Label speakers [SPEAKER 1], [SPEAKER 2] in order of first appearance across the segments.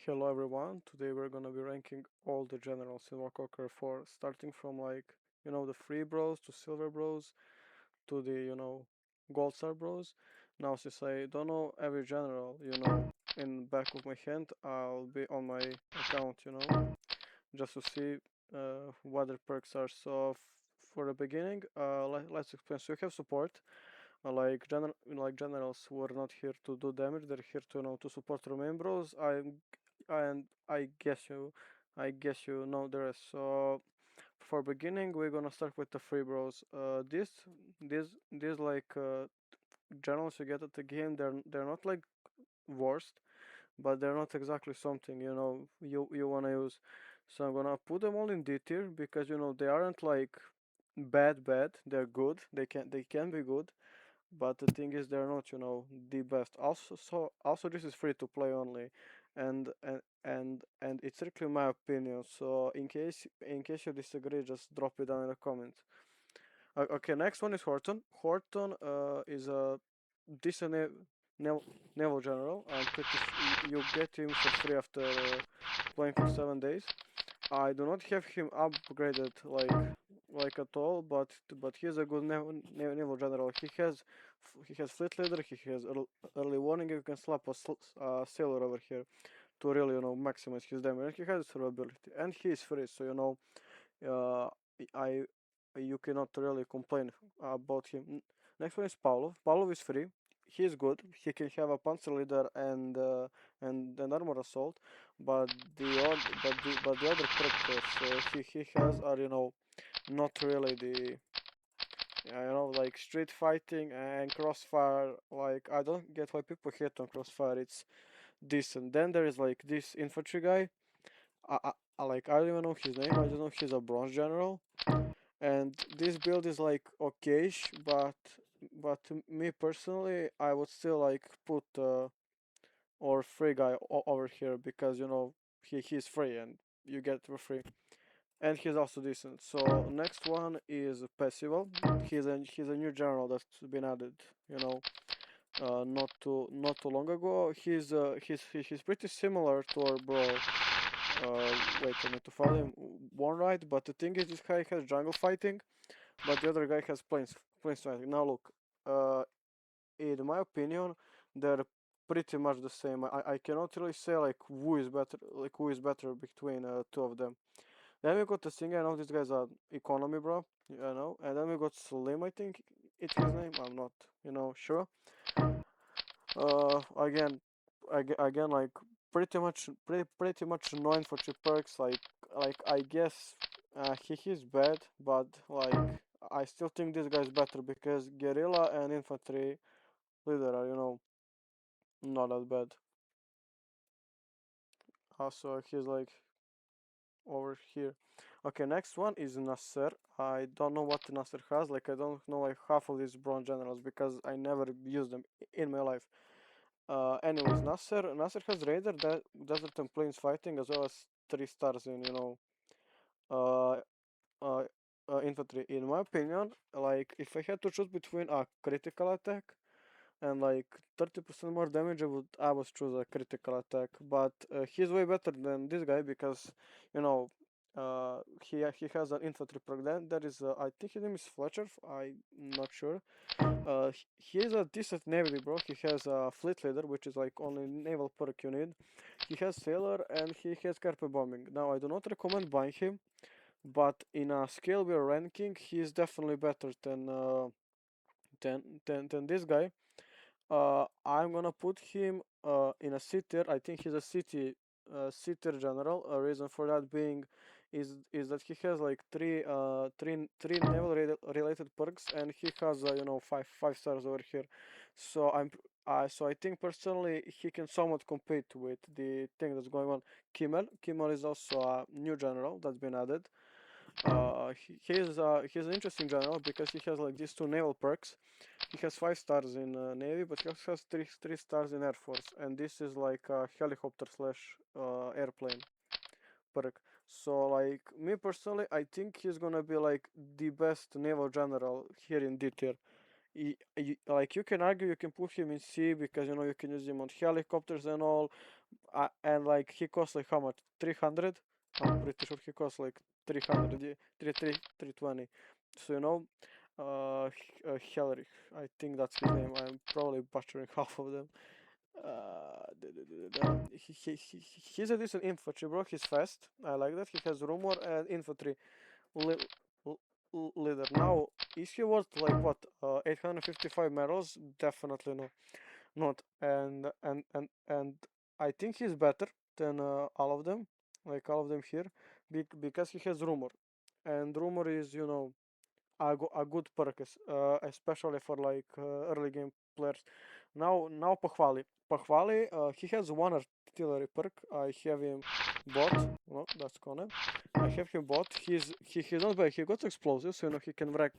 [SPEAKER 1] Hello everyone, today we're gonna be ranking all the generals in War Conqueror 4, starting from the free bros to silver bros to the, gold star bros. Now since I don't know every general, in back of my hand, I'll be on my account, just to see what their perks are. So for the beginning, let's explain. So you have support, like generals who are not here to do damage, they're here to to support remain bros. And I guess you know the rest. So for beginning, we're gonna start with the free bros. These generals you get at the game, they're not like worst, but they're not exactly something you wanna use. So I'm gonna put them all in D tier because they aren't like bad. They're good. They can be good, but the thing is they're not the best. Also this is free to play only, and it's strictly my opinion. So in case you disagree, just drop it down in the comments. Okay, next one is Horton is a decent naval, naval general. You get him for free after playing for 7 days. I do not have him upgraded like at all, but he's a good naval general. He has fleet leader. He has early warning. You can slap a sailor over here to really maximize his damage. And he has survivability, and he is free. So uh, I you cannot really complain about him. Next one is Pavlov. Pavlov is free. He is good. He can have a panzer leader and an armor assault, but the other characters he has are not really the like street fighting and crossfire. Like I don't get why people hate on crossfire. It's decent. Then there is like this infantry guy. I don't even know his name. I just know he's a bronze general, and this build is like okayish, but to me personally, I would still like put or free guy over here because he's free and you get for free, and he's also decent. So next one is Percival. He's a new general that's been added. You know, not too long ago. He's pretty similar to our bro. Wait, I need to follow him one right, but the thing is, this guy has jungle fighting, but the other guy has plains fighting. Now look, uh, in my opinion, they're pretty much the same. I cannot really say like who is better between two of them. Then we got the singer. I know this guy's a economy bro, and then we got Slim. I think it's his name. I'm not, sure. Again, again, like pretty much annoying for cheap perks. Like I guess he's bad, but like I still think this guy's better because guerrilla and infantry leader are not that bad. So he's like over here. Okay, next one is Nasser. I don't know what Nasser has. Like I don't know like half of these bronze generals because I never used them in my life. Anyways, Nasser has Raider, Desert and Plains fighting, as well as 3 stars in uh, uh, infantry. In my opinion, like if I had to choose between a critical attack and like 30% more damage, I would choose a critical attack. But he's way better than this guy because you know he has an infantry perk. Then there is I think his name is Fletcher. I'm not sure. He is a decent navy bro. He has a fleet leader, which is like only naval perk you need. He has sailor and he has carpet bombing. Now I do not recommend buying him, but in a scale we are ranking, he is definitely better than this guy. I'm gonna put him in a C tier. I think he's a C tier general. A reason for that being is that he has like three naval related perks, and he has five stars over here. So so I think personally he can somewhat compete with the thing that's going on. Kimmel is also a new general that's been added. He's an interesting general because he has like these two naval perks. He has 5 stars in Navy, but he also has three stars in Air Force, and this is like a helicopter slash airplane perk. So like me personally, I think he's gonna be like the best naval general here in D tier. Like you can argue you can put him in C because you can use him on helicopters and all, And like he costs like how much? 300. I'm pretty sure he costs like 300, 320. So Hillary, I think that's his name. I'm probably butchering half of them. He's a decent infantry, bro. He's fast. I like that. He has rumor and infantry li leader. Now, is he worth like what? 855 medals? Definitely no, not. And I think he's better than all of them, like all of them here, because he has rumor, and rumor is a good perk, especially for like early game players. Now Pohvali. Pohvali, he has one artillery perk. I have him bought. No, that's Kone. I have him bought. He's not bad. He got explosives, so he can wreck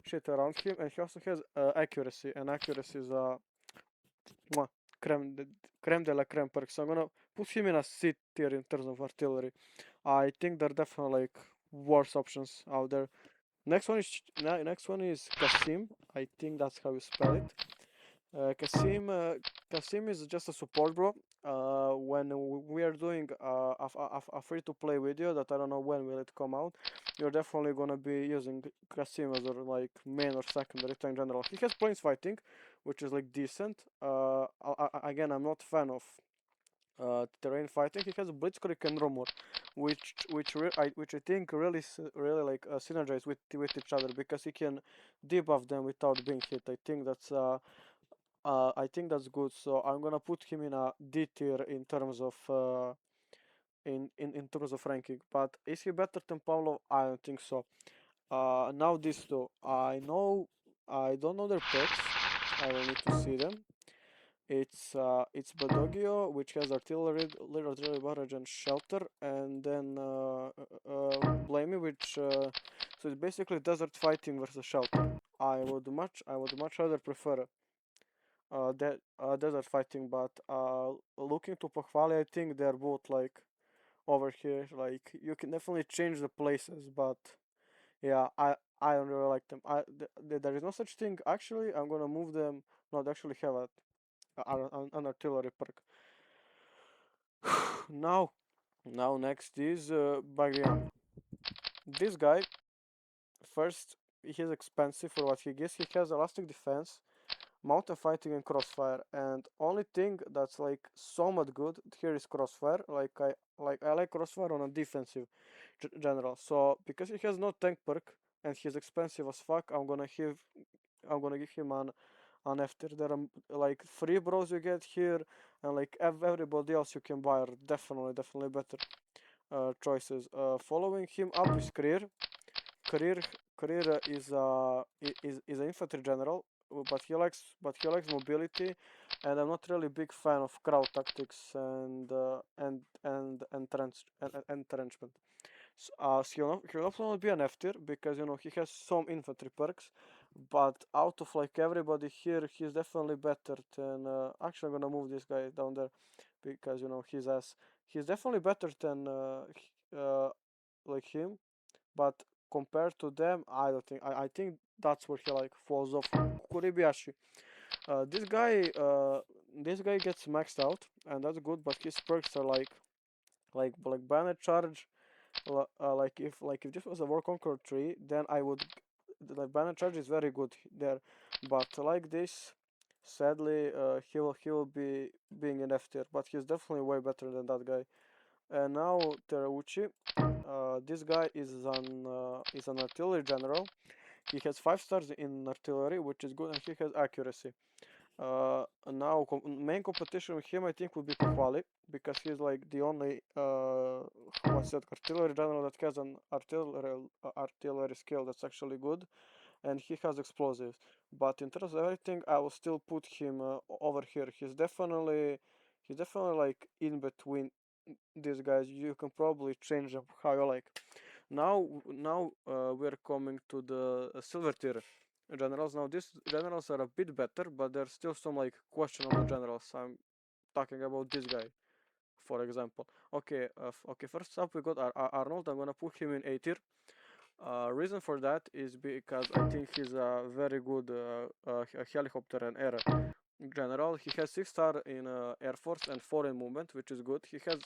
[SPEAKER 1] shit around him, and he also has accuracy, and accuracy is mwah, creme de la creme perk. So I'm gonna put him in a C tier in terms of artillery. I think they're definitely like worse options out there. Next one is Kasim. I think that's how you spell it. Kasim is just a support, bro. When we are doing a free-to-play video that I don't know when will it come out, you're definitely gonna be using Kasim as your like main or secondary tank general. He has planes fighting, which is like decent. Again, I'm not a fan of terrain fighting. He has Blitzkrieg and Rumor, which I think really like synergize with each other because he can debuff them without being hit. I think that's good. So I'm gonna put him in a D tier in terms of in terms of ranking. But is he better than Pavlov? I don't think so. Now these two, I don't know their perks. I will need to see them. It's Badoglio, which has artillery barrage and shelter, and then Blamey, which so it's basically desert fighting versus shelter. I would much rather prefer that desert fighting, but looking to Pohvali, I think they're both like over here. Like you can definitely change the places, but yeah, I don't really like them. There is no such thing. Actually, I'm gonna move them. No, they actually have an artillery perk. now now next is Bagriami. This guy, first, he's expensive for what he gives. He has elastic defense, mountain fighting, and crossfire. And only thing that's like somewhat good here is crossfire. I like crossfire on a defensive general. So because he has no tank perk and he's expensive as fuck, I'm gonna give him an F tier. There are like free bros you get here, and like everybody else you can buy are definitely better choices. Following him up is Career. Career Career is an infantry general, but he likes mobility, and I'm not really big fan of crowd tactics and entrenchment. So he'll also not be an F tier because he has some infantry perks, but out of like everybody here, he's definitely better than. Actually, I'm gonna move this guy down there because he's definitely better than like him, but compared to them, I don't think. I think that's where he like falls off. Kuribayashi. This guy gets maxed out, and that's good. But his perks are like banner charge. Like if this was a war conqueror tree, then I would. The banner charge is very good there, but like this, sadly, he will be being an F tier. But he's definitely way better than that guy. And now Terauchi. This guy is an artillery general. He has 5 stars in artillery, which is good, and he has accuracy. Now main competition with him I think would be Pohvali because he's like the only what's that artillery general that has an artillery skill that's actually good, and he has explosives. But in terms of everything, I will still put him over here. He's definitely like in between these guys. You can probably change them how you like. Now we're coming to the silver tier generals. Now these generals are a bit better, but there's still some like questionable generals. I'm talking about this guy, for example. Okay. First up we got Arnold. I'm gonna put him in A tier. Reason for that is because I think he's a very good helicopter and air. general. He has 6 star in Air Force and 4 in movement, which is good. He has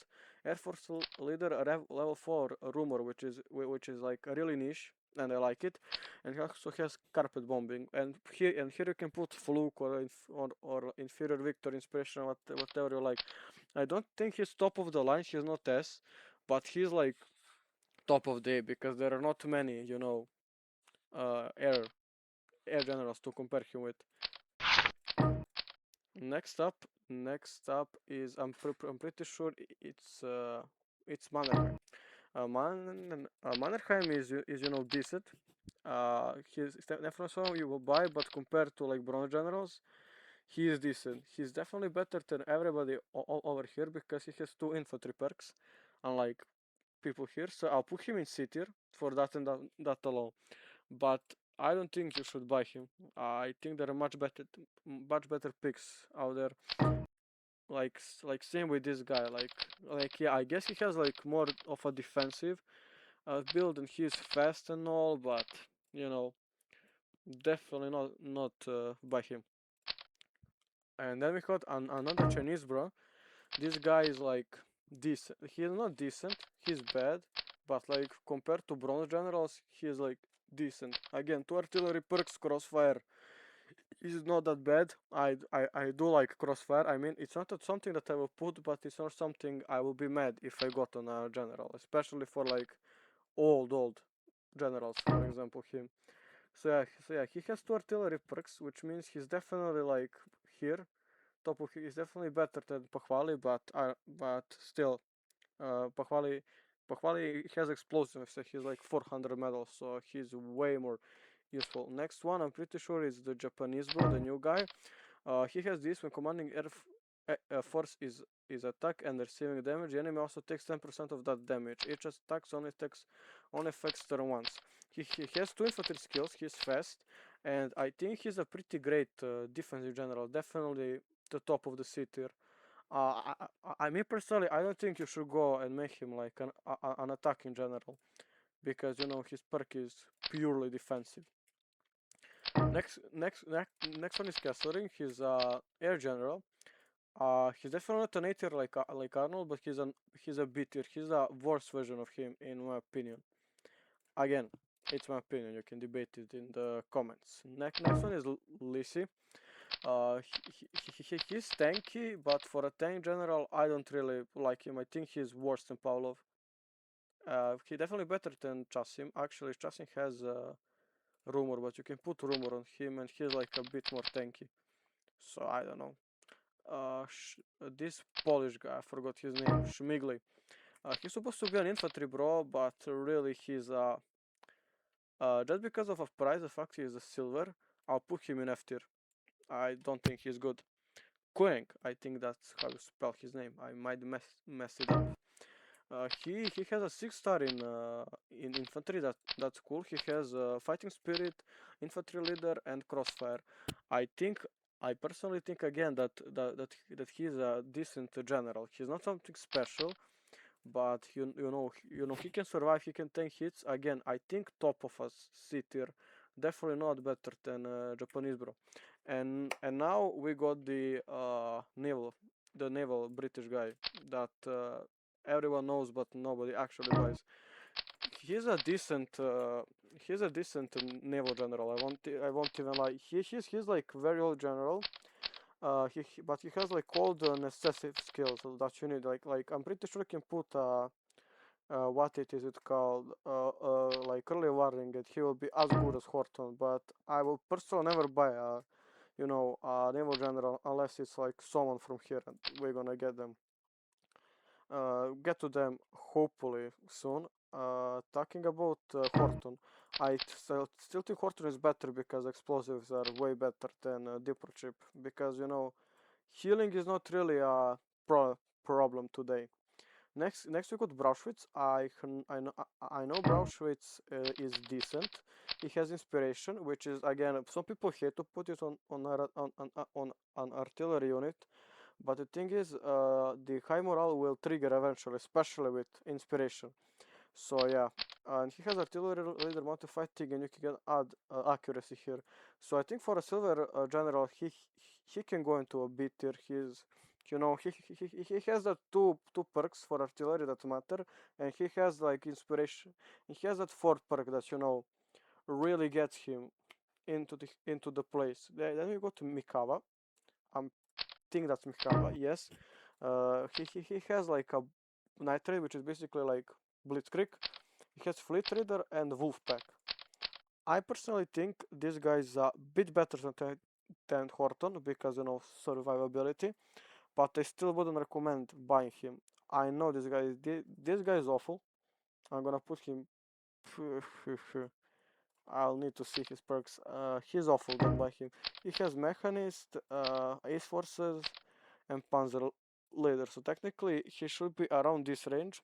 [SPEAKER 1] Air Force leader level 4 rumor, which is like really niche, and I like it. And he also has carpet bombing, and here you can put fluke or inferior victor inspiration, whatever you like. I don't think he's top of the line. He's not S, but he's like top of the A because there are not many, air generals to compare him with. Next up, is I'm pretty sure it's Mannerheim. Mannerheim is decent. He's definitely someone you will buy, but compared to like bronze generals, he is decent. He's definitely better than everybody over here because he has 2 infantry perks, unlike people here. So I'll put him in C tier for that and that alone. But I don't think you should buy him. I think there are much better picks out there. Like same with this guy. Like yeah, I guess he has like more of a defensive build and he's fast and all, but you know, definitely not buy him. And then we got another Chinese bro. This guy is like decent. He's not decent. He's bad, but like compared to bronze generals, he's like decent. Again, 2 artillery perks, crossfire is not that bad. I do like crossfire. I mean, it's not something that I will put, but it's not something I will be mad if I got on a general, especially for like old generals, for example him. So yeah, he has 2 artillery perks, which means he's definitely like here. He's definitely better than Pohvali, but still, Pohvali has explosives, so he's like 400 medals, so he's way more useful. Next one, I'm pretty sure is the Japanese bro, the new guy. He has this when commanding force is attack and receiving damage. The enemy also takes 10% of that damage. Each attack only affects turn once. He has 2 infantry skills. He's fast, and I think he's a pretty great defensive general. Definitely the top of the C tier. I mean personally, I don't think you should go and make him like an attacking general because his perk is purely defensive. Next one is Kesslering. He's air general. He's definitely not an A tier like Arnold, but he's a B tier. He's a worse version of him in my opinion. Again, it's my opinion. You can debate it in the comments. Next one is Lisi. He's tanky, but for a tank general, I don't really like him. I think he's worse than Pavlov. He definitely better than Chasim. Actually, Chasim has rumor, but you can put rumor on him, and he's like a bit more tanky. So I don't know. This Polish guy, I forgot his name, Schmigli. He's supposed to be an infantry bro, but really he's just because of a price, the fact he is a silver, I'll put him in F tier. I don't think he's good. Kueng, I think that's how you spell his name. I might mess it up. He has a 6 star in infantry. That's cool. He has fighting spirit, infantry leader, and crossfire. I think I personally think again that he's a decent general. He's not something special, but he can survive. He can take hits. Again, I think top of a C tier. Definitely not better than Japanese bro. And now we got the naval British guy that everyone knows, but nobody actually buys. He's a decent. He's a decent naval general. I won't even lie. He's like very old general. But he has like all the necessary skills that you need. Like I'm pretty sure you can put what it is it called like early warning, and he will be as good as Horton. But I will personally never buy a naval general unless it's like someone from here, and we're gonna get to them hopefully soon. Talking about Horton, I still think Horton is better because explosives are way better than Dipper Chip because healing is not really a problem today. Next we got Brauschwitz. I know Brauschwitz is decent. He has inspiration, which is again some people hate to put it on an artillery unit, but the thing is, the high morale will trigger eventually, especially with inspiration. So yeah, and he has artillery leader modified thing, and you can add accuracy here. So I think for a silver general, he can go into a B tier. He's, you know, he has the two perks for artillery that matter, and he has like inspiration. He has that fourth perk that, you know, really gets him into the place. Then we go to Mikawa. I'm think that's Mikawa. Yes, he has like a nitrate, which is basically like Blitzkrieg. He has Fleet Reader and Wolfpack. I personally think this guy is a bit better than Horton because, you know, survivability, but I still wouldn't recommend buying him. I know this guy is awful. I'm gonna put him. I'll need to see his perks. He's awful. Don't buy him. He has Mechanist, Ace Forces, and Panzer Leader. So technically, he should be around this range.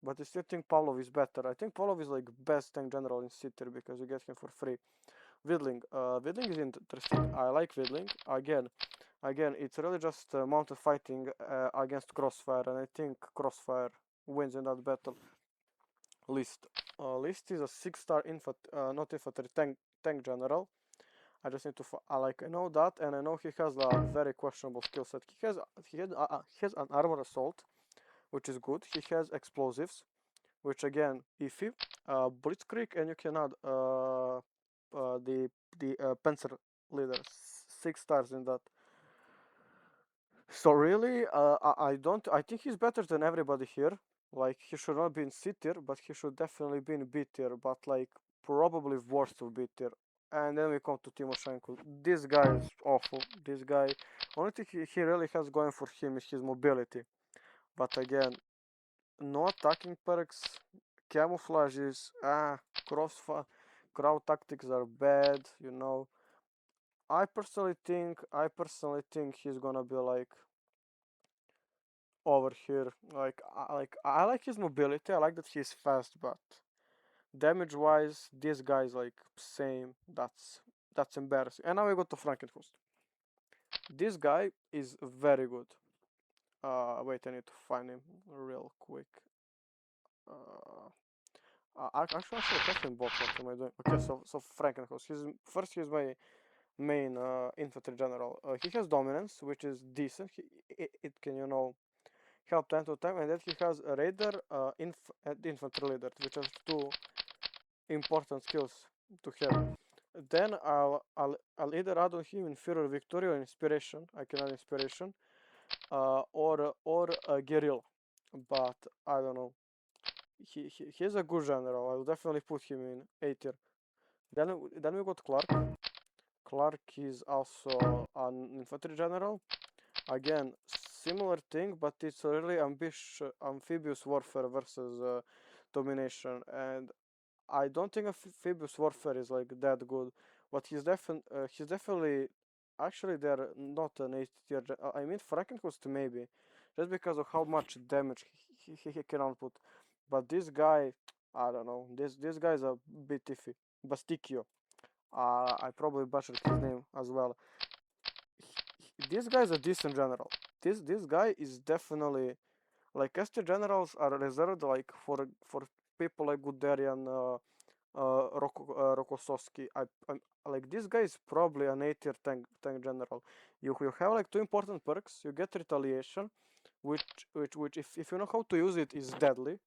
[SPEAKER 1] But I still think Pavlov is better. I think Pavlov is like best tank general in Sitter because you get him for free. Vidling. Vidling is interesting. I like Vidling. Again, it's really just mounted fighting against Crossfire, and I think Crossfire wins in that battle. List. List is a 6-star not infantry tank general. I just need to I know that, and I know he has a very questionable skill set. He has an armor assault, which is good. He has explosives, which again iffy. Blitzkrieg, and you can add the Panzer leader, 6 stars in that. So really, I don't. I think he's better than everybody here. Like he should not be in C tier, but he should definitely be in B tier. But like probably worst of B tier. And then we come to Timoshenko. This guy is awful. This guy, only thing he really has going for him is his mobility. But again, no attacking perks, camouflages, crossfire, crowd tactics are bad. You know, I personally think he's gonna be like over here. I like his mobility. I like that he's fast, but damage wise, this guy's like same. That's embarrassing. And now we go to Frankenhurst. This guy is very good. Wait, I need to find him real quick. Uh, actually, I should have him bought. What am I doing? Okay, so Frankenhurst. He's my main infantry general. He has dominance, which is decent. It can, you know, help time to time, and then he has a raider and infantry leader, which are two important skills to have. Then I'll either add on him inferior victory or inspiration. I can add inspiration, or guerrilla, but I don't know. He's a good general. I'll definitely put him in A tier. Then we got Clark. Clark is also an infantry general. Again, similar thing, but it's really amphibious warfare versus domination, and I don't think amphibious warfare is like that good. But he's definitely actually they're not an A tier. I mean Frankenhurst maybe, just because of how much damage he can output. But this guy, I don't know. This guy is a bit iffy. Basticchio. I probably butchered his name as well. This guy is a decent general. This guy is definitely like ST generals are reserved like for people like Guderian, Rokossovsky. I'm like this guy is probably an A tier tank general. You have like two important perks. You get retaliation, which if you know how to use it is deadly,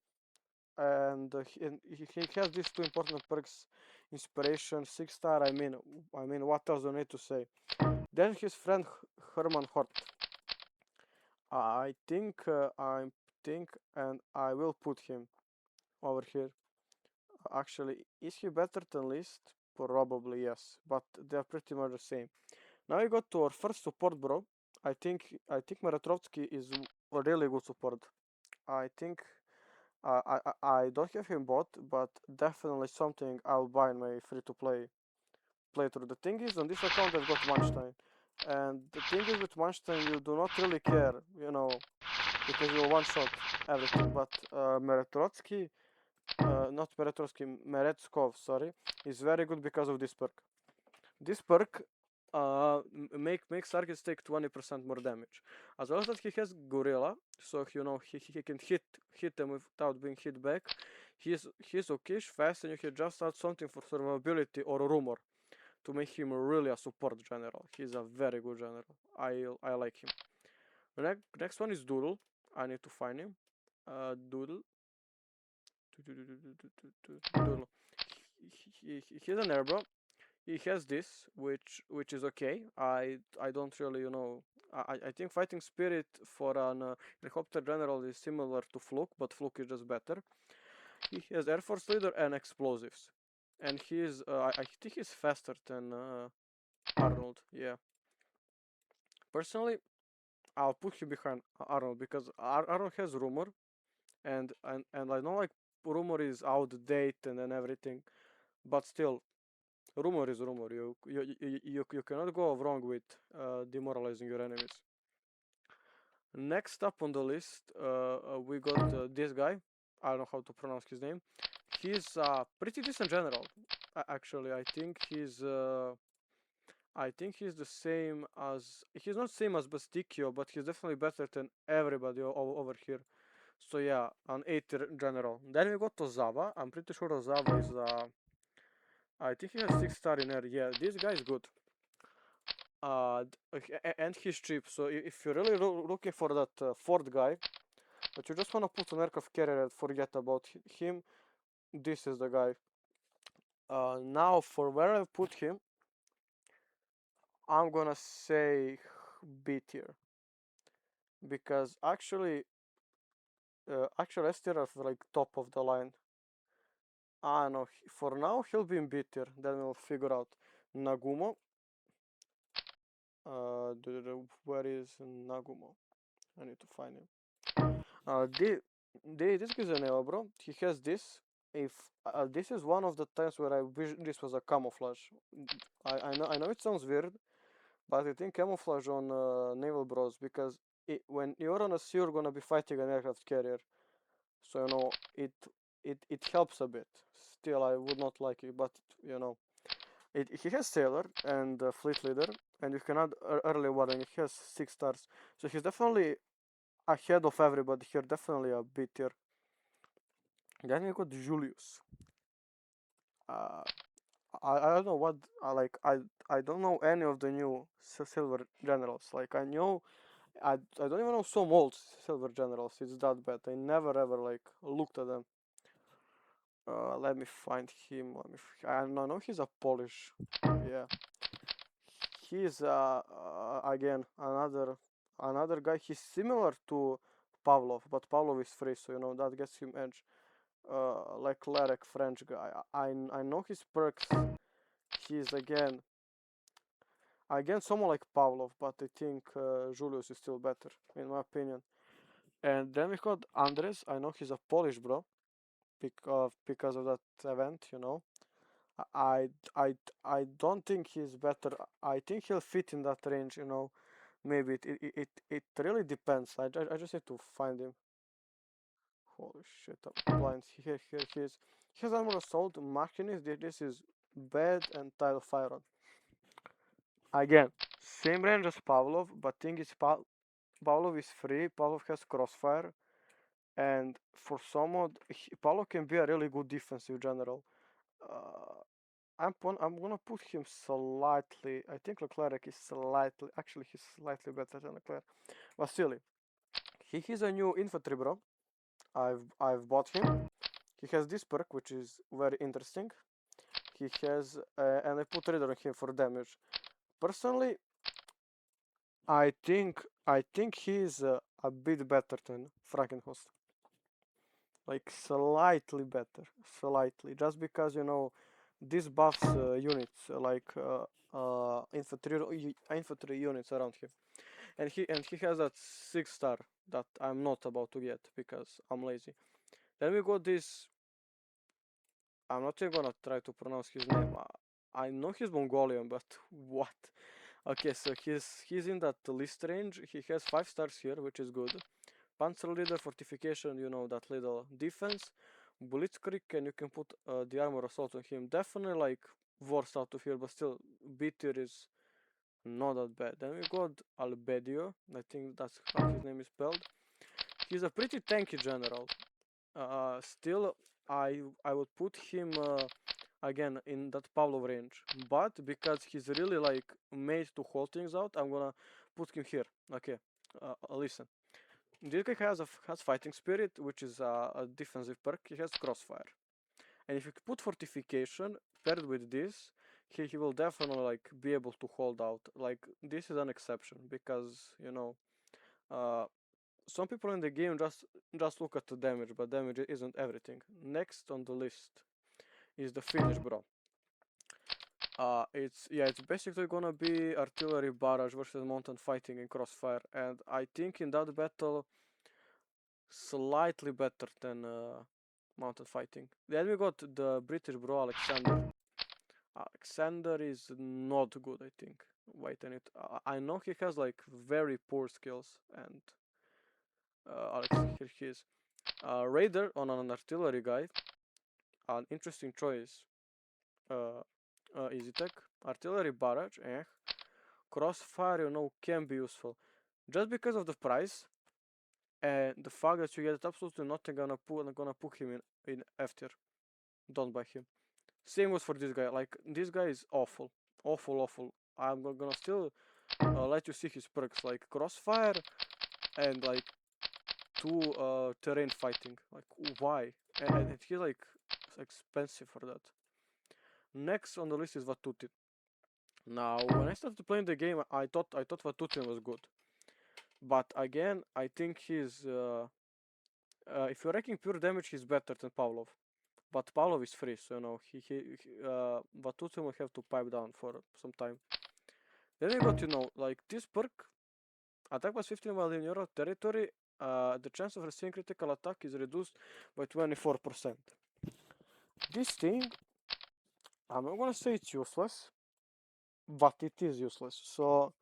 [SPEAKER 1] and he has these two important perks, inspiration, 6-star. I mean, what else do I need to say? Then his friend Herman Hort. I think, and I will put him over here. Actually, is he better than List? Probably yes, but they're pretty much the same. Now we got to our first support, bro. I think Meretrovsky is a really good support. I think I don't have him bought, but definitely something I'll buy in my free-to-play playthrough. The thing is, on this account I've got Manstein, and the thing is with Manstein you do not really care, you know, because you one-shot everything. But Meretrotsky, not Meretrotsky, Meretskov, sorry, is very good because of this perk. This perk makes targets take 20% more damage. As well as that he has gorilla, so you know he can hit them without being hit back. He's okay, fast, and you can just add something for survivability or rumor to make him really a support general. He's a very good general. I like him. The next one is Doodle. I need to find him. Doodle. Doodle. He's an airbro. He has this, which is okay. I don't really, I think fighting spirit for an helicopter general is similar to Fluke, but Fluke is just better. He has Air Force leader and explosives, and he's I think he's faster than Arnold. Yeah, personally, I'll put him behind Arnold because Arnold has rumor, and I know like rumor is outdated and everything, but still rumor is rumor. You cannot go wrong with demoralizing your enemies. Next up on the list, we got this guy. I don't know how to pronounce his name. He's a pretty decent general. Actually, I think he's the same as he's not same as Basticchio, but he's definitely better than everybody over here. So yeah, an 8 general. Then we got Ozawa. I'm pretty sure Ozawa is I think he has 6 star in air. Yeah, this guy is good. And he's cheap. So if you're really looking for that fourth guy, but you just wanna put an aircraft carrier and forget about him, this is the guy. Now for where I put him, I'm gonna say B tier because actually S tier are like top of the line. I know for now he'll be in B tier. Then we'll figure out Nagumo. Where is Nagumo? I need to find him. This gives an error, bro. He has this. If this is one of the times where I wish this was a camouflage. I know it sounds weird, but I think camouflage on naval bros because when you're on a sea, you're gonna be fighting an aircraft carrier, so it helps a bit. Still, I would not like it, but you know, he has sailor and fleet leader, and you can add early warning. He has 6 stars, so he's definitely ahead of everybody here. Definitely a B tier. Then we got Julius. Uh, I don't know what I don't know any of the new silver generals. Like I don't even know some old silver generals. It's that bad. I never ever like looked at them. Let me find him. I know he's a Polish. Yeah, he's again another guy. He's similar to Pavlov, but Pavlov is free, so you know that gets him edge. Like Larek, French guy. I know his perks. He's again someone like Pavlov, but I think Julius is still better in my opinion. And then we got Andres. I know he's a Polish bro, because of that event, you know. I I I don't think he's better. I think he'll fit in that range, you know. Maybe it really depends. I just need to find him. Holy shit, I'm blind. He has armor assault, machinist. This is bad and tile fire on. Again, same range as Pavlov, but thing is Pavlov is free. Pavlov has crossfire, and for someone, Pavlov can be a really good defensive general. Uh, I'm gonna put him slightly. I think Leclerc is slightly. Actually, he's slightly better than Leclerc. Vasily, he's a new infantry bro. I've bought him. He has this perk, which is very interesting. He has, and I put reader on him for damage. Personally, I think he's a bit better than Frankenhost. Like slightly better, slightly. Just because you know this buffs units infantry units around him, and he has that 6 star that I'm not about to get because I'm lazy. Then we got this. I'm not even gonna try to pronounce his name. I know he's Mongolian, but what? Okay, so he's in that list range. He has 5 stars here, which is good. Panzer leader fortification, you know that little defense. Blitzkrieg, and you can put the armor assault on him. Definitely like worse out of here, but still B tier Not that bad. Then we got Albedio. I think that's how his name is spelled. He's a pretty tanky general. Still, I would put him again in that Pavlov range, but because he's really like made to hold things out, I'm gonna put him here. Okay, listen. This guy has fighting spirit, which is a defensive perk. He has crossfire, and if you put fortification paired with this, he will definitely like be able to hold out. Like this is an exception because uh, some people in the game just look at the damage, but damage isn't everything. Next on the list is the finish, bro. It's basically gonna be artillery barrage versus mountain fighting in crossfire, and I think in that battle slightly better than mountain fighting. Then we got the British bro Alexander. Alexander is not good, I think. Wait a minute. I know he has like very poor skills, and Alex, here he is. Raider on an artillery guy. An interesting choice. Uh, Easy tech. Artillery barrage, Crossfire, can be useful. Just because of the price and the fact that you get absolutely nothing gonna put him in F tier. Don't buy him. Same was for this guy. Like this guy is awful, awful, awful. I'm gonna still let you see his perks like crossfire and like two terrain fighting. Like why? And he's like expensive for that. Next on the list is Vatutin. Now when I started playing the game, I thought Vatutin was good, but again I think he's if you're ranking pure damage, he's better than Pavlov. But Pavlov is free, so Vatutin will have to pipe down for some time. Then you got like this perk. Attack plus 15 while in your territory. The chance of receiving critical attack is reduced by 24%. This thing, I'm not gonna say it's useless, but it is useless. So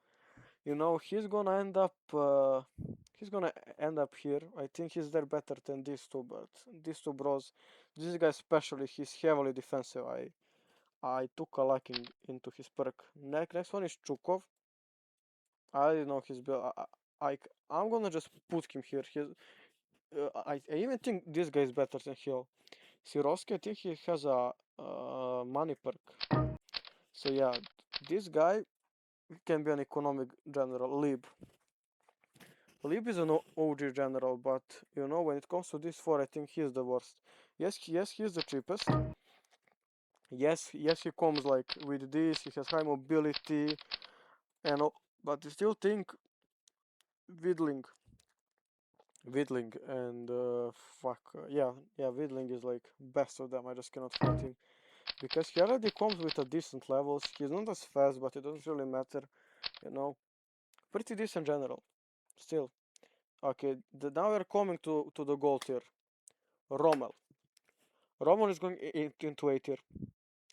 [SPEAKER 1] he's gonna end up here. I think he's there better than these two, but these two bros, this guy especially, he's heavily defensive. I took a liking into his perk. Next one is Chukov. I didn't know his build. I'm gonna just put him here. I even think this guy is better than Hill. Sirovsky, I think he has a money perk. So yeah, this guy can be an economic general. Lib is an OG general, but when it comes to this four, I think he's the worst. Yes, he's the cheapest. Yes, he comes like with this. He has high mobility, and but I still think Widling, and fuck, yeah, Widling is like best of them. I just cannot fight him because he already comes with a decent levels. He's not as fast, but it doesn't really matter, you know. Pretty decent general, still. Okay, now we're coming to the gold tier. Rommel. Rommel is going into A tier.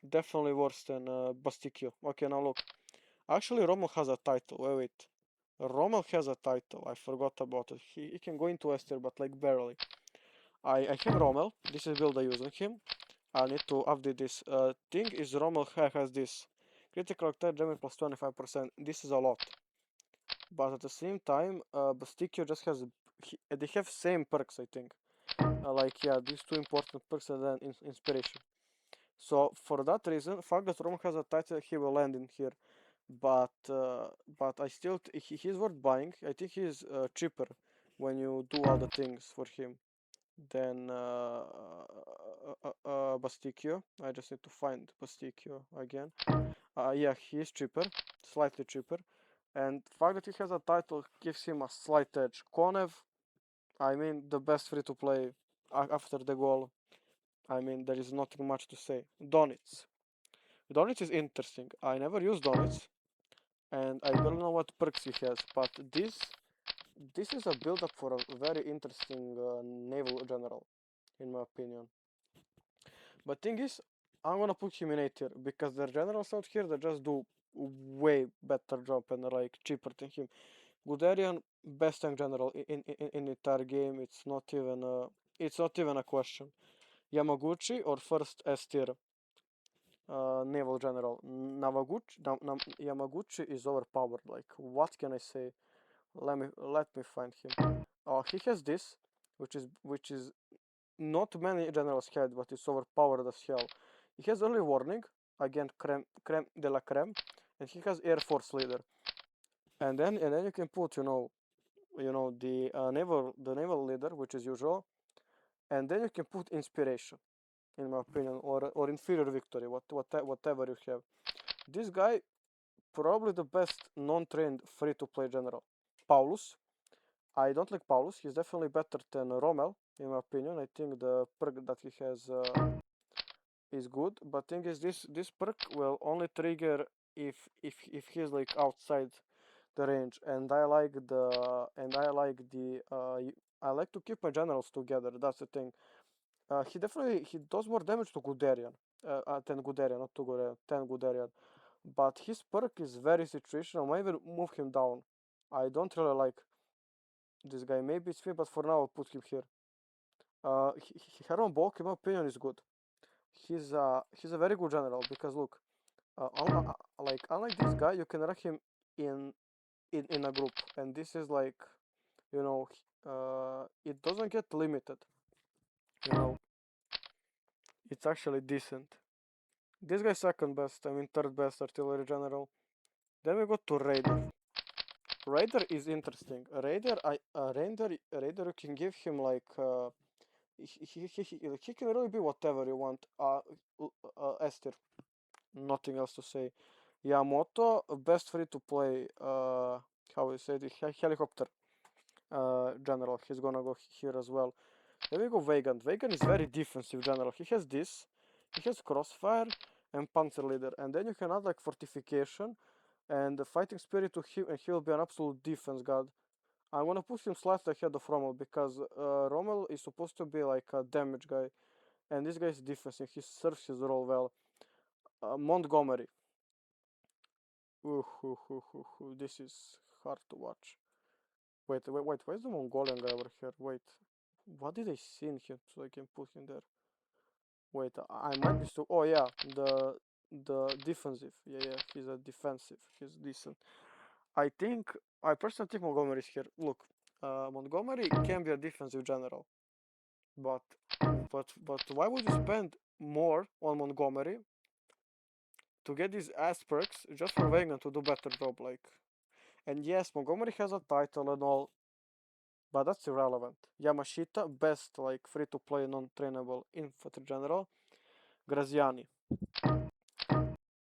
[SPEAKER 1] Definitely worse than Basticchio. Okay, now look. Actually, Rommel has a title. Wait. Rommel has a title. I forgot about it. He can go into S tier, but like barely. I have Rommel. This is build I use on him. I need to update this. Thing is Rommel has this. Critical attack damage plus 25%. This is a lot. But at the same time, Basticchio just has... they have same perks, I think. These two important perks and then inspiration. So for that reason, fact that Rommel has a title, he will land in here. But I still... he's worth buying. I think he's cheaper when you do all the things for him. Then Basticchio. I just need to find Basticchio again. Yeah, he is cheaper, slightly cheaper, and the fact that he has a title gives him a slight edge. Konev, I mean, the best free to play after the goal. I mean, there is nothing much to say. Donitz. Donitz is interesting. I never used Donitz, and I don't know what perks he has, but this is a build up for a very interesting naval general, in my opinion. But thing is, I'm gonna put him in A tier because the generals out here they just do way better job and are like cheaper than him. Guderian, best tank general in the entire game. It's not even a question. Yamaguchi or first S tier. naval general. Yamaguchi is overpowered. Like, what can I say? Let me find him. He has this, which is not many generals had, but it's overpowered as hell. He has early warning, again creme de la creme, and he has Air Force leader. And then you can put the naval leader, which is usual, and then you can put inspiration, in my opinion, or inferior victory, whatever you have. This guy probably the best non-trained free-to-play general. Paulus. I don't like Paulus. He's definitely better than Rommel, in my opinion. I think the perk that he has is good, but thing is, this perk will only trigger if he's like outside the range, and I like to keep my generals together. That's the thing. He does more damage to Guderian, than Guderian, not to Guderian, than Guderian. But his perk is very situational. I might even move him down. I don't really like this guy. Maybe it's me, but for now I'll put him here. Herman Bulk, in my opinion, is good. He's a very good general because look, like unlike this guy, you can rank him in in a group, and this is like, it doesn't get limited. You know, it's actually decent. This guy's second best. I mean third best artillery general. Then we go to Raider. Raider is interesting. Raider, you can give him like he can really be whatever you want. Esther, nothing else to say. Yamamoto, best free to play. How you say it? Helicopter general. He's gonna go here as well. Then we go Vagant. Vagant is very defensive general. He has this. He has crossfire and panzer leader, and then you can add like fortification and the fighting spirit to him, and he will be an absolute defense god. I'm gonna put him slightly ahead of Rommel because Rommel is supposed to be like a damage guy, and this guy is defensive. He serves his role well. Montgomery. This is hard to watch. Wait. Where's the Mongolian guy over here? Wait. What did I see in him so I can put him there? Wait, I might be so. Oh yeah, the defensive. Yeah. He's a defensive. He's decent. I personally think Montgomery is here. Look, Montgomery can be a defensive general, but why would you spend more on Montgomery to get these ass perks just for Wenger to do better job? Like, and yes, Montgomery has a title and all, but that's irrelevant. Yamashita, best like free to play non-trainable infantry general. Graziani,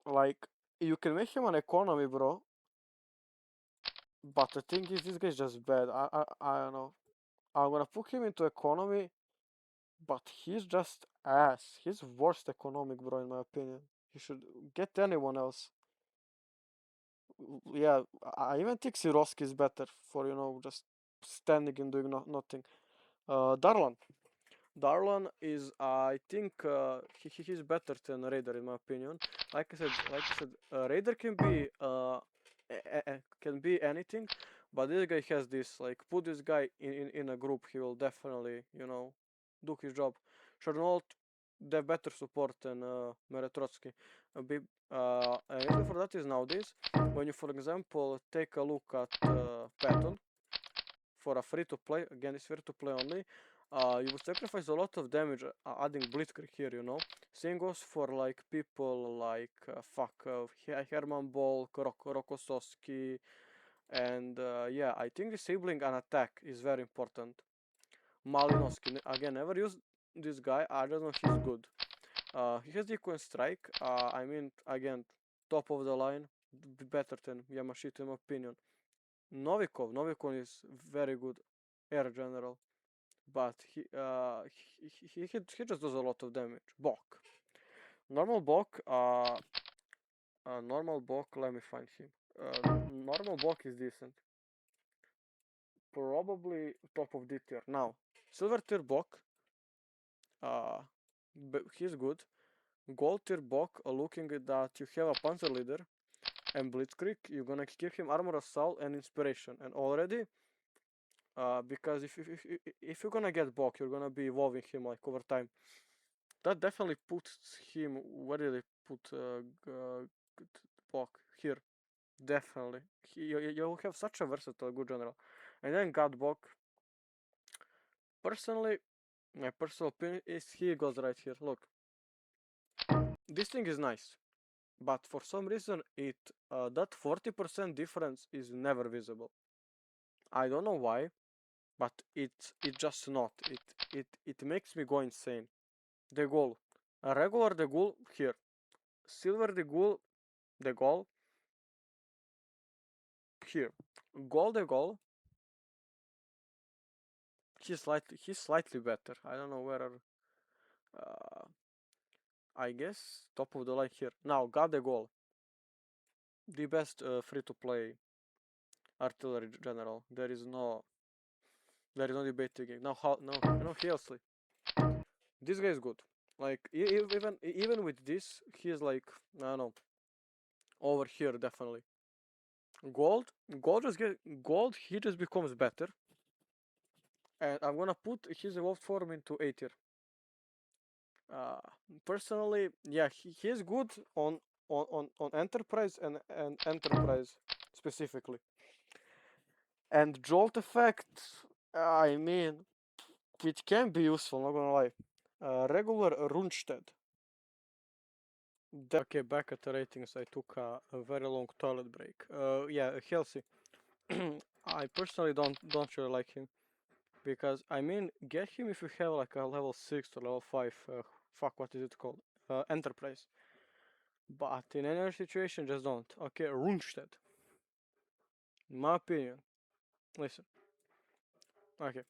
[SPEAKER 1] like, you can make him an economy, bro. But the thing is, this guy's just bad. I don't know. I'm gonna put him into economy, but he's just ass. He's worst economic, bro, in my opinion. He should get anyone else. Yeah, I even think Siroski is better for, just standing and doing nothing. Darlan. Darlan is, I think, he's better than Raider in my opinion. Like I said, Raider can be anything, but this guy has this. Like, put this guy in a group, he will definitely, do his job. Chernolt, they better support than Meretrotsky. And reason for that is nowadays, when you, for example, take a look at Patton for a free to play, again, it's free to play only. You would sacrifice a lot of damage adding Blitzkrieg here, Same goes for like people like Herman Bolk, Rokossowski, and yeah, I think disabling an attack is very important. Malinowski, again, never use this guy. I don't know if he's good. He has Eco and Strike. I mean, again, top of the line, better than Yamashita in my opinion. Novikov is very good air general, but he just does a lot of damage. Bok, normal Bok. Normal Bok. Let me find him. Normal Bok is decent. Probably top of D tier. Now, silver tier Bok. Uh, but he's good. Gold tier Bok, looking at that you have a Panzer leader and Blitzkrieg, you're gonna give him armor assault and inspiration, and already, because if you're gonna get Bok, you're gonna be evolving him like over time. That definitely puts him. Where did I put block here. Definitely. You'll have such a versatile good general. And then God block. Personally, my personal opinion is he goes right here. Look. This thing is nice. But for some reason that 40% difference is never visible. I don't know why, but it's just not. It makes me go insane. The goal. A regular the goal here. Silver the goal here. Gold the goal. He's slightly better. I don't know where uh, I guess top of the line here. Now got the goal. The best free to play artillery general. There is no debating. Now how no Halsey. This guy is good. Like even with this, he is like I don't know over here definitely. Gold just get gold. He just becomes better, and I'm gonna put his evolved form into A tier. Uh, Personally, yeah, he is good on enterprise and enterprise specifically. And jolt effect, I mean, it can be useful. Not gonna lie. Regular Rundstedt. Okay, back at the ratings. I took a very long toilet break. Yeah, healthy. I personally don't really like him because I mean, get him if you have like a level 6 or level 5. Fuck, what is it called? Enterprise. But in any other situation, just don't. Okay, Rundstedt. In my opinion, listen. Okay,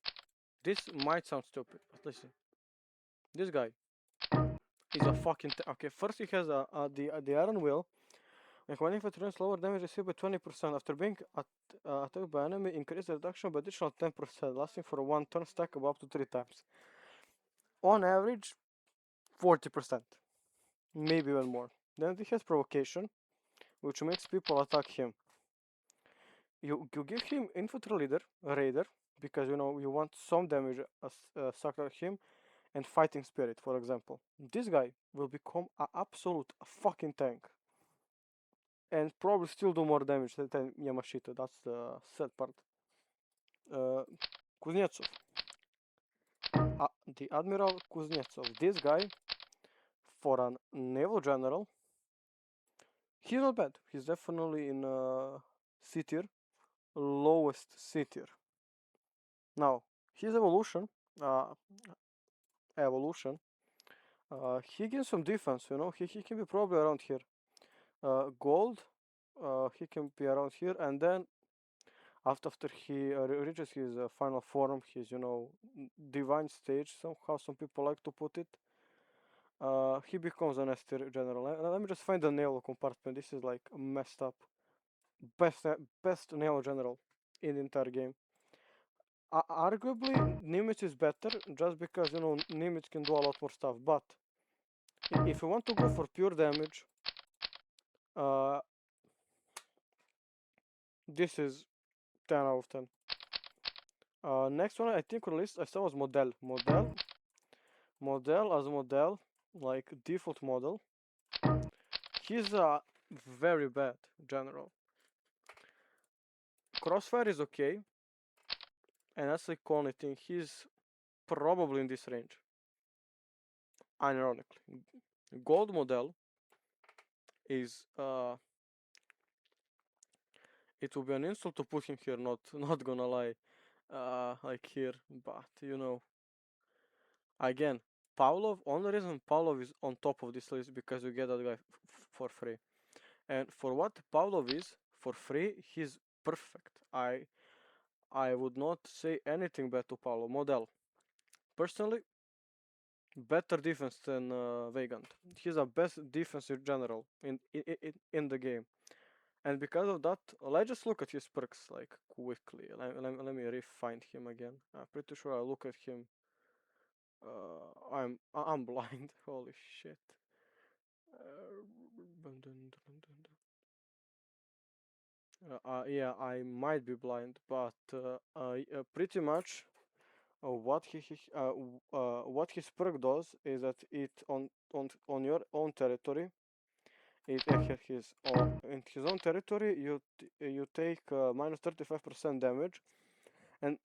[SPEAKER 1] this might sound stupid, but listen. This guy is a fucking. Okay, first he has the Iron Will. Like when if it runs lower damage received by 20% after being attacked by enemy, increase the reduction by additional 10%, lasting for one turn, stackable up to 3 times. On average, 40%, maybe even more. Then he has provocation, which makes people attack him. You give him infantry leader, raider, because you know you want some damage sucked at him, and fighting spirit, for example. This guy will become an absolute fucking tank. And probably still do more damage than Yamashita. That's the sad part. Kuznetsov. The Admiral Kuznetsov. This guy, for a naval general, he's not bad. He's definitely in C tier, lowest C tier. Now, his uh, evolution, he gives some defense. You know, he can be probably around here. Gold, he can be around here, and then after he reaches his final form, his divine stage, somehow some people like to put it, he becomes an S tier general. Let me just find the naval compartment. This is like messed up. Best naval general in the entire game. Arguably, Nimitz is better just because Nimitz can do a lot more stuff. But if you want to go for pure damage, this is 10 out of 10. Next one I think released I saw was Model as model, like default model. He's a very bad general. Crossfire is okay, and that's like only thing. He's probably in this range. Ironically, gold model is it would be an insult to put him here. Not gonna lie, like here, but again, Pavlov. Only reason Pavlov is on top of this list because you get that guy for free. And for what Pavlov is for free, he's perfect. I would not say anything bad to Pavlov. Model. Personally, better defense than Vegant. He's the best defensive general in the game. And because of that, let's just look at his perks like quickly. Let me re-find him again. I'm pretty sure I look at him. I'm blind. Holy shit. Yeah, I might be blind, but pretty much what his perk does is that it on your own territory in his own territory. You take minus 35% damage, and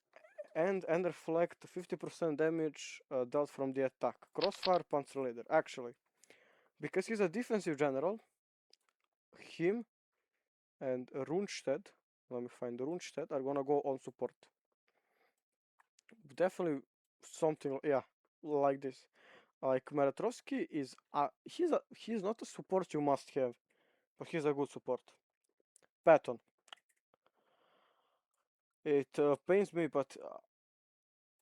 [SPEAKER 1] and reflect 50% damage dealt from the attack. Crossfire Panzer Leader. Actually, because he's a defensive general, him and Rundstedt, let me find Rundstedt, are gonna go on support. Definitely something, yeah, like this. Like Meretrovsky is he's not a support you must have, but he's a good support. Patton. It pains me, but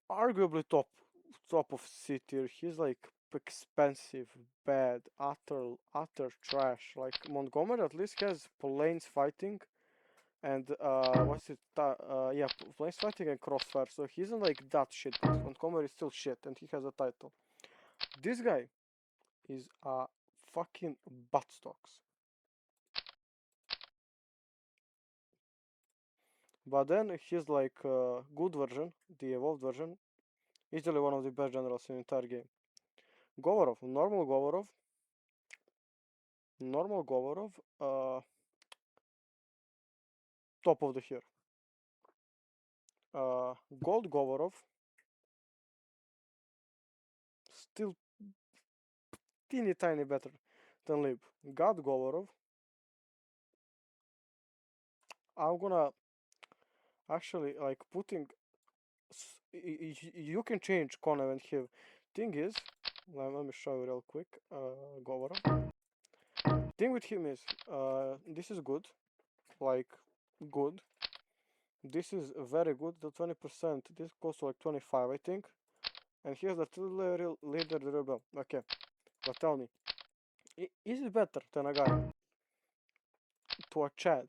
[SPEAKER 1] arguably top of C tier. He's like expensive, bad, utter trash. Like Montgomery at least has planes fighting and what's it? Yeah, planes fighting and crossfire. So he isn't like that shit. But Montgomery is still shit, and he has a title. This guy is a fucking buttstocks. But then he's like good version, the evolved version. Easily one of the best generals in the entire game. Govorov, normal Govorov, top of the here. Gold Govorov, still teeny tiny better than Lib. God Govorov, I'm gonna actually like putting. You can change Konev and Hiv. Thing is, let me show you real quick. Govorov. Thing with him is, this is good, like good. This is very good. The 20%. This goes to like 25, I think. And here's the artillery leader rebel. Okay, but tell me, is it better than a guy to a Chad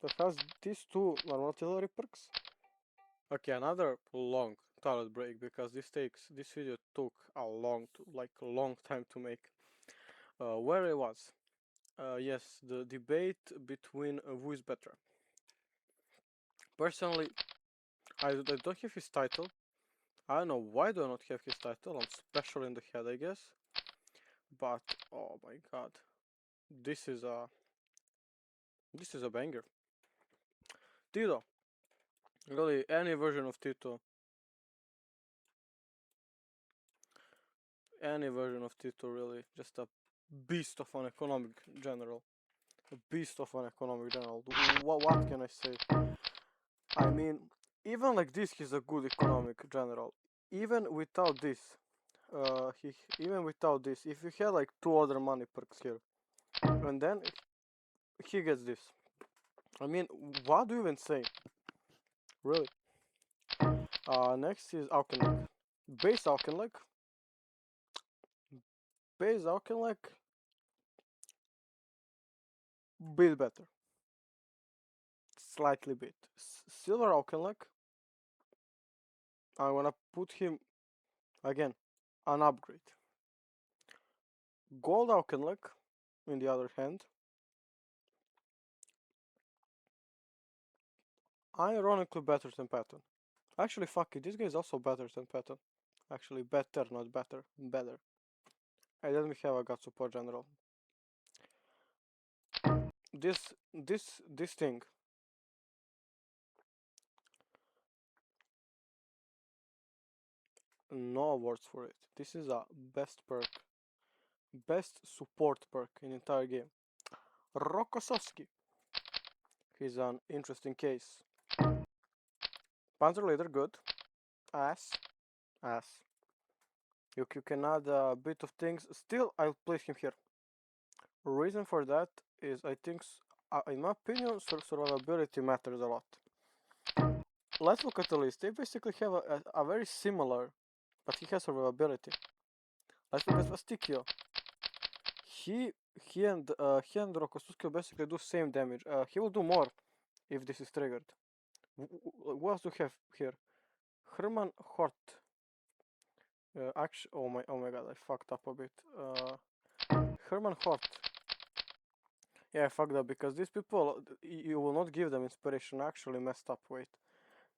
[SPEAKER 1] that has these two normal artillery perks? Okay, another long toilet break because this video took a long time to make. Where it was? Yes, the debate between who is better. Personally, I don't have his title. I don't know why do I not have his title. I'm special in the head, I guess. But oh my god, this is a banger. Tito, really any version of Tito, really, just a beast of an economic general. A beast of an economic general. What can I say? I mean, even like this, he's a good economic general. Even without this, even without this, if you had like two other money perks here, and then he gets this. I mean, what do you even say? Really? Next is Auchenlek. Base Auchenlek. Base Auchenlek. Bit better. Slightly bit. Silver Auchenlek. I'm gonna put him again an upgrade. Gold Auchenlek, in the other hand, ironically better than Patton. Actually, fuck it, this guy is also better than Patton. Actually, better, not better, better. And then we have a God Support General. This thing. No awards for it. This is a best perk. Best support perk in entire game. Rokossovsky. He's an interesting case. Panzer Leader, good. Ass. You can add a bit of things. Still, I'll place him here. Reason for that is I think, in my opinion, survivability matters a lot. Let's look at the list. They basically have a very similar, but he has survivability. Let's look at Vastikio. He and Rokosuke basically do same damage. He will do more if this is triggered. What else do we have here? Herman Hort. Actually, oh my god, I fucked up a bit. Herman Hort. Yeah, I fucked up because these people, you will not give them inspiration. Actually messed up. Wait,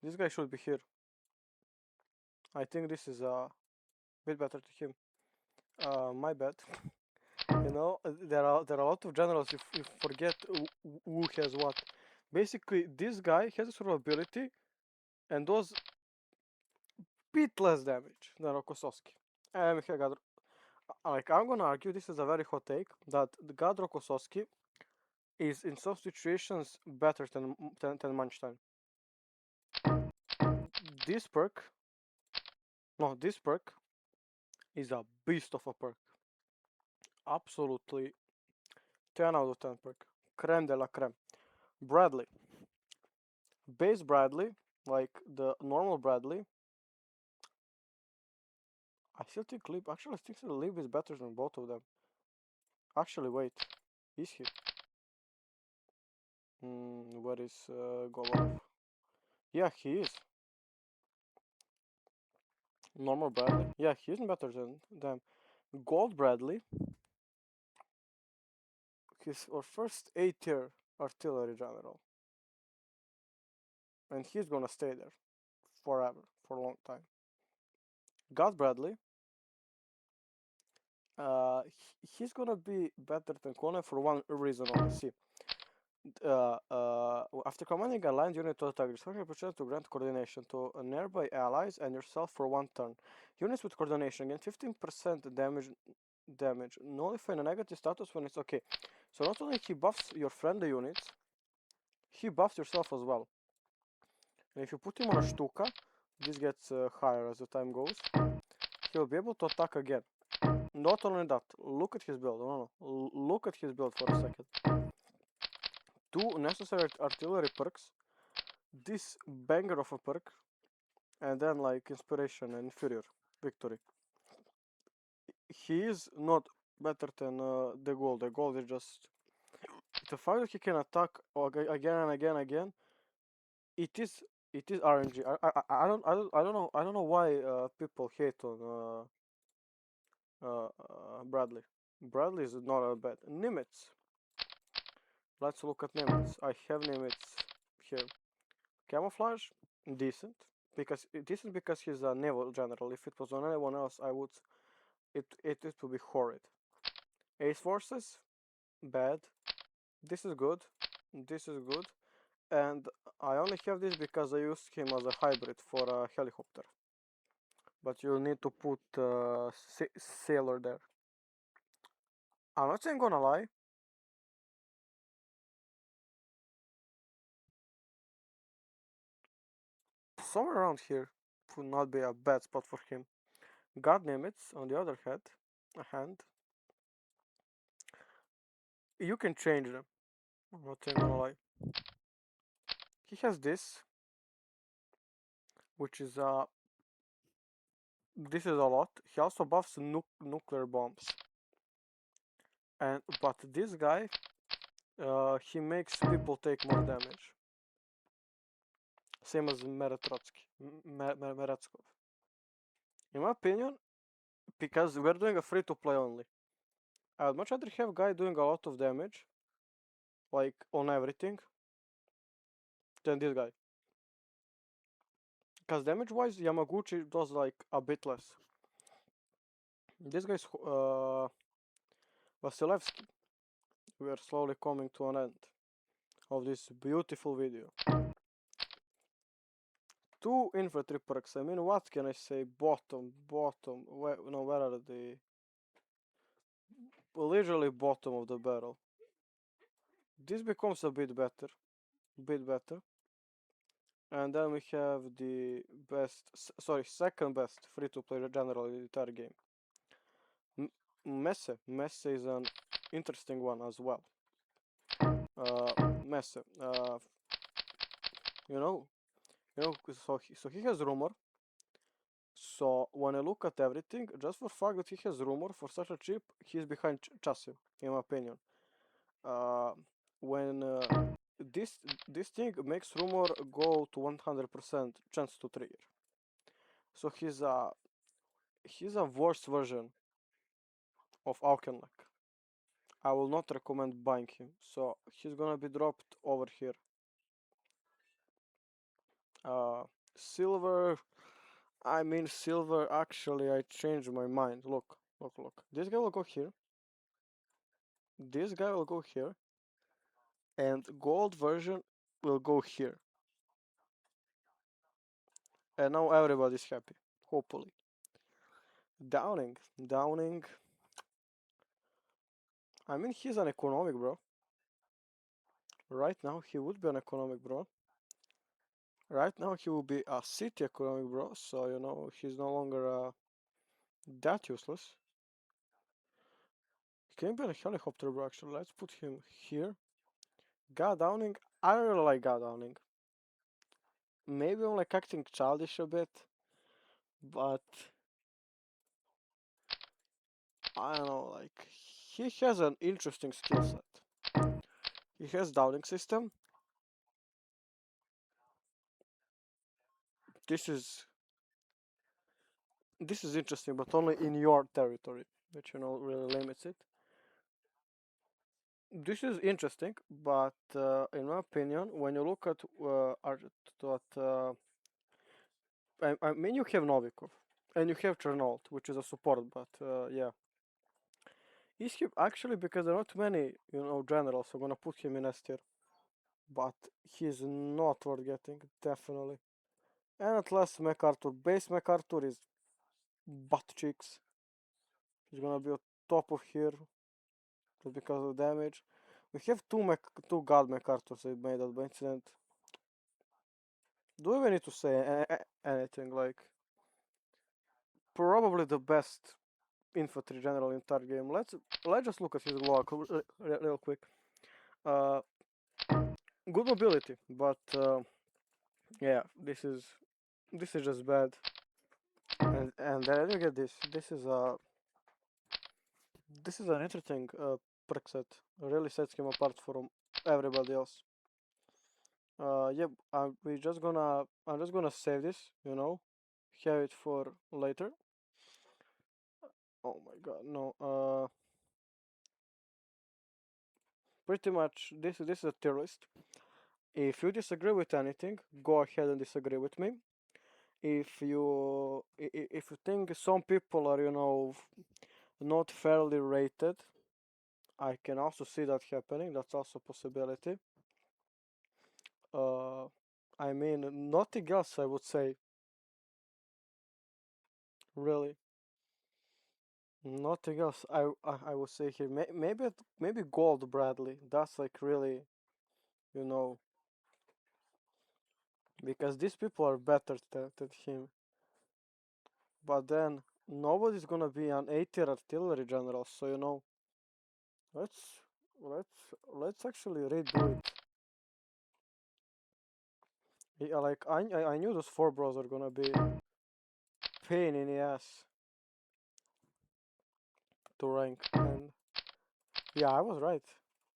[SPEAKER 1] this guy should be here. I think this is a bit better to him. My bad. You know, there are a lot of generals you forget who has what. Basically, this guy has a survivability and does bit less damage than Rokossowski. And like I'm gonna argue this is a very hot take that the God Rokossowski is in some situations better than Manstein. This perk, no, this perk is a beast of a perk. Absolutely 10 out of 10 perk. Creme de la creme. Bradley. Base Bradley, like the normal Bradley. I still think Lib. Actually, I think Lib is better than both of them. Actually, wait. Is he? Where is Golov? Yeah, he is. Normal Bradley? Yeah, he isn't better than them. Gold Bradley. He's our first A tier artillery general. And he's gonna stay there forever, for a long time. God Bradley. He's gonna be better than Kone for one reason only. See, after commanding a line unit to attack, this opportunity to grant coordination to nearby allies and yourself for one turn. Units with coordination gain 15% damage. Nullify a negative status when it's okay. So not only he buffs your friendly units, he buffs yourself as well. And if you put him on a Stuka, this gets higher as the time goes. He'll be able to attack again. Not only that, look at his build. No, no. Look at his build for a second. 2 necessary artillery perks, this banger of a perk, and then like inspiration and inferior victory. He is not better than the gold. The gold is just the fact that he can attack again and again and again. It is RNG. I don't know why people hate on Bradley. Bradley is not a bad Nimitz. Let's look at Nimitz. I have Nimitz here. Camouflage, decent. Because he's a naval general. If it was on anyone else, I would it would be horrid. Ace forces, bad. This is good. This is good. And I only have this because I used him as a hybrid for a helicopter. But you need to put sailor there. I'm not saying gonna lie. Somewhere around here would not be a bad spot for him. God Nimitz, on the other hand, you can change them. I'm not saying gonna lie. He has this, which is this is a lot. He also buffs nuclear bombs. But this guy, he makes people take more damage. Same as Meretskov. In my opinion, because we're doing a free to play only, I would much rather have a guy doing a lot of damage, like on everything, than this guy. Because damage wise, Yamaguchi does like a bit less. This guy's Vasilevsky. We are slowly coming to an end of this beautiful video. 2 infantry perks. I mean, what can I say? Bottom. Where are they? Literally bottom of the barrel. This becomes a bit better. And then we have the second best free-to-play general in the entire game. Messe is an interesting one as well. Messe. You know, so he has rumor. So when I look at everything, just for fact that he has rumor for such a chip, he's behind Chassis, in my opinion. When this thing makes rumor go to 100% chance to trigger. So he's a worse version of Auchenlek. I will not recommend buying him. So he's gonna be dropped over here. Silver. I mean silver. Actually, I changed my mind. Look. This guy will go here. this guy will go here, and gold version will go here. And now everybody's happy, hopefully. Downing. I mean, he's an economic, bro. Right now, he would be an economic, bro. Right now, he will be a city economic, bro. So, you know, he's no longer that useless. He can be a helicopter, bro, actually. Let's put him here. God Downing. I don't really like God Downing. Maybe I'm like acting childish a bit, but I don't know, like, he has an interesting skill set. He has Downing system. This is this is interesting, but only in your territory, which you know really limits it. This is interesting, but in my opinion, when you look at I mean, you have Novikov and you have Chernold, which is a support, but yeah, is he actually, because there are not many generals who are gonna put him in S tier, but he's not worth getting definitely. And at last, MacArthur. Base MacArthur is butt cheeks. He's gonna be on top of here just because of damage. We have two God MacArthurs that made that by incident. Do we even need to say anything? Like, probably the best infantry general in entire game. Let's just look at his log real quick. Uh, good mobility, but yeah, this is just bad. And then you get this. This is an interesting perk set. Really sets him apart from everybody else. Yeah, I'm just gonna save this, have it for later. Oh my god, no. Pretty much this is a tier list. If you disagree with anything, go ahead and disagree with me. If you think some people are, not fairly rated, I can also see that happening. That's also a possibility. Uh, I mean, nothing else I would say, really. Nothing else I would say here. Maybe Gold Bradley. That's like really, you know, because these people are better than him. But then nobody's gonna be an A-tier artillery general. So let's let's actually redo it. Yeah, like I knew those four bros are gonna be pain in the ass to rank, and yeah, I was right.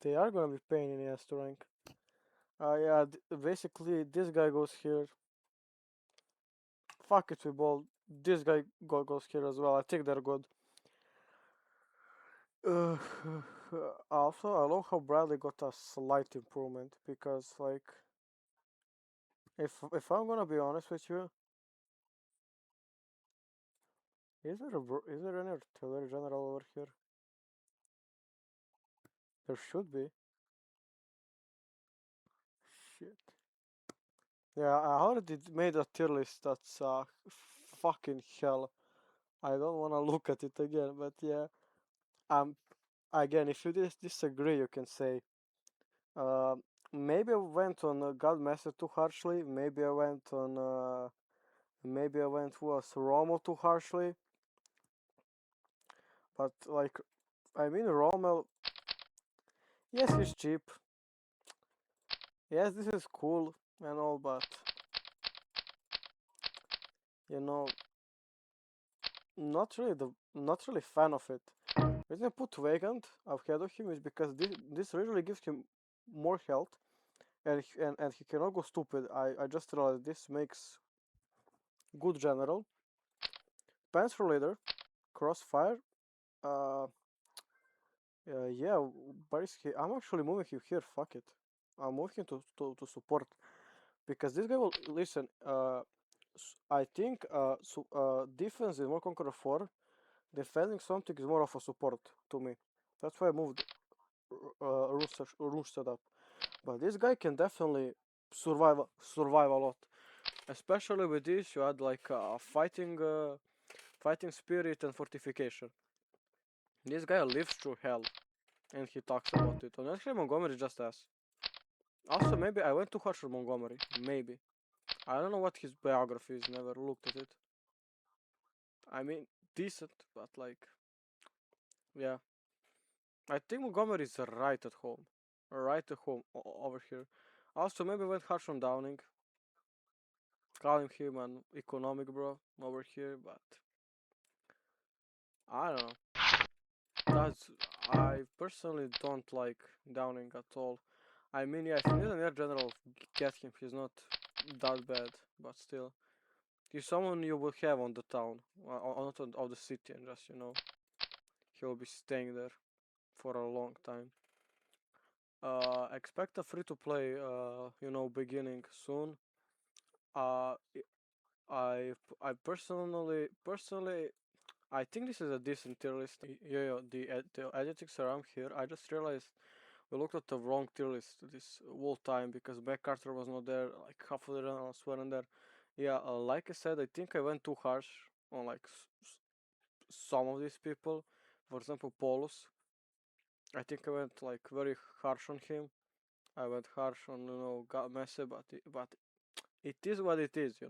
[SPEAKER 1] They are gonna be pain in the ass to rank. Yeah, basically this guy goes here. Fuck it, we ball. This guy goes here as well. I think they're good. Uh, also, I love how Bradley got a slight improvement because, like, if I'm gonna be honest with you, is there any artillery general over here? There should be. Shit. Yeah, I already made a tier list. That's fucking hell. I don't wanna look at it again, but yeah. Um, Again, if you disagree, you can say. Uh, Maybe I went on Godmaster too harshly. Maybe I went was Rommel too harshly. But like, I mean, Rommel. Yes, he's cheap. Yes, this is cool and all, but you know, not really fan of it. The reason I put Vacant ahead of him is because this really gives him more health, and he cannot go stupid. I just realized this makes good general. Panzer leader, crossfire. Uh, yeah, where is he? I'm actually moving him here. Fuck it. I'm moving him to support because this guy will listen. I think defense is more Conqueror 4. Defending something is more of a support to me. That's why I moved. room setup. But this guy can definitely survive a lot, especially with this. You add like fighting spirit and fortification. This guy lives through hell, and he talks about it. And actually, Montgomery is just ass. Also, maybe I went too harsh for Montgomery. Maybe I don't know what his biography is. Never looked at it. I mean, decent, but like, yeah. I think Montgomery is right at home. Right at home over here. Also, maybe went harsh on Downing, calling him an economic bro over here, but I don't know. That's I personally don't like Downing at all. I mean, yeah, if you need an air general, get him. He's not that bad, but still, he's someone you will have on the town, not on the city, and just he'll be staying there for a long time. Expect a free-to-play, beginning soon. Uh, I I personally I think this is a decent tier list. Yeah, the editings around here. I just realized we looked at the wrong tier list this whole time because MacArthur was not there. Like half of the runners weren't there. Yeah, like I said, I think I went too harsh on like some of these people. For example, Paulus. I think I went like very harsh on him. I went harsh on Messi, but it is what it is.